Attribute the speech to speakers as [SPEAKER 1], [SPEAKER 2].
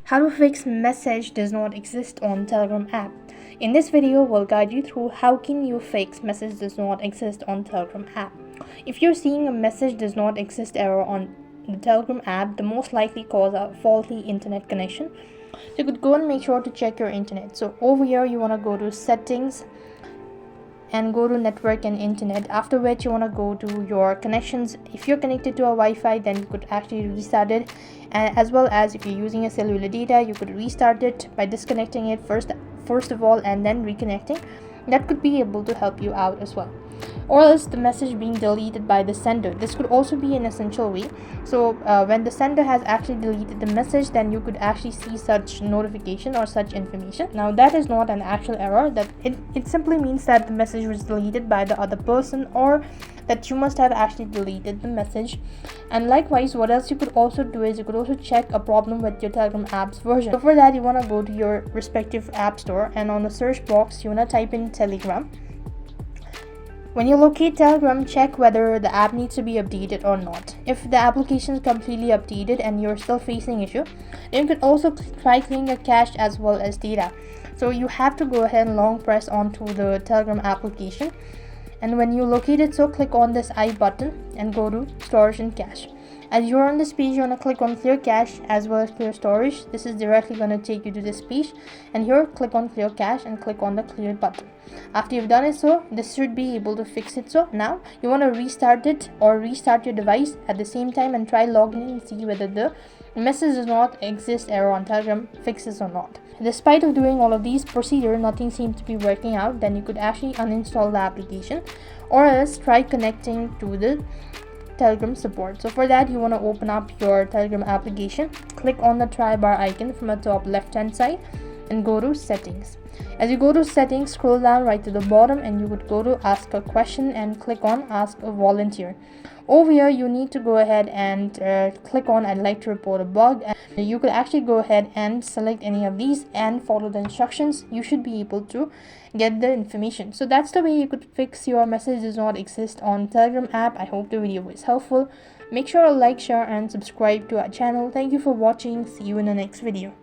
[SPEAKER 1] How to fix message does not exist on Telegram app. In this video, we'll guide you through how can you fix message does not exist on Telegram app. If you're seeing a message does not exist error on the Telegram app, the most likely cause a faulty internet connection. So you could go and make sure to check your internet. So over here, you want to go to settings and go to network and internet, after which you want to go to your connections. If you're connected to a Wi-Fi, then you could actually restart it, and as well as if you're using a cellular data, you could restart it by disconnecting it first of all and then reconnecting. That could be able to help you out as well. Or else the message being deleted by the sender. This could also be an essential way. So when the sender has actually deleted the message, then you could actually see such notification or such information. Now that is not an actual error. That it simply means that the message was deleted by the other person, or that you must have actually deleted the message. And likewise, what else you could also do is you could also check a problem with your Telegram app's version. So for that, you want to go to your respective app store, and on the search box you want to type in Telegram. When you locate Telegram, check whether the app needs to be updated or not. If the application is completely updated and you're still facing issue, then you could also try clearing your cache as well as data. So you have to go ahead and long press onto the Telegram application, and when you locate it, so click on this I button and go to storage and cache. As you're on this page, you want to click on clear cache as well as clear storage. This is directly going to take you to this page, and here click on clear cache and click on the clear button. After you've done it, so this should be able to fix it. So now you want to restart it or restart your device at the same time and try logging in and see whether the message does not exist error on Telegram fixes or not. Despite of doing all of these procedures, nothing seems to be working out. Then you could actually uninstall the application, or else try connecting to the Telegram support. So for that, you want to open up your Telegram application, click on the try bar icon from the top left hand side and go to settings. As you go to settings, scroll down right to the bottom and you would go to ask a question and click on ask a volunteer. Over here, you need to go ahead and click on I'd like to report a bug, and you could actually go ahead and select any of these and follow the instructions. You should be able to get the information. So that's the way you could fix your message does not exist on Telegram app. I hope the video was helpful. Make sure to like, share and subscribe to our channel. Thank you for watching. See you in the next video.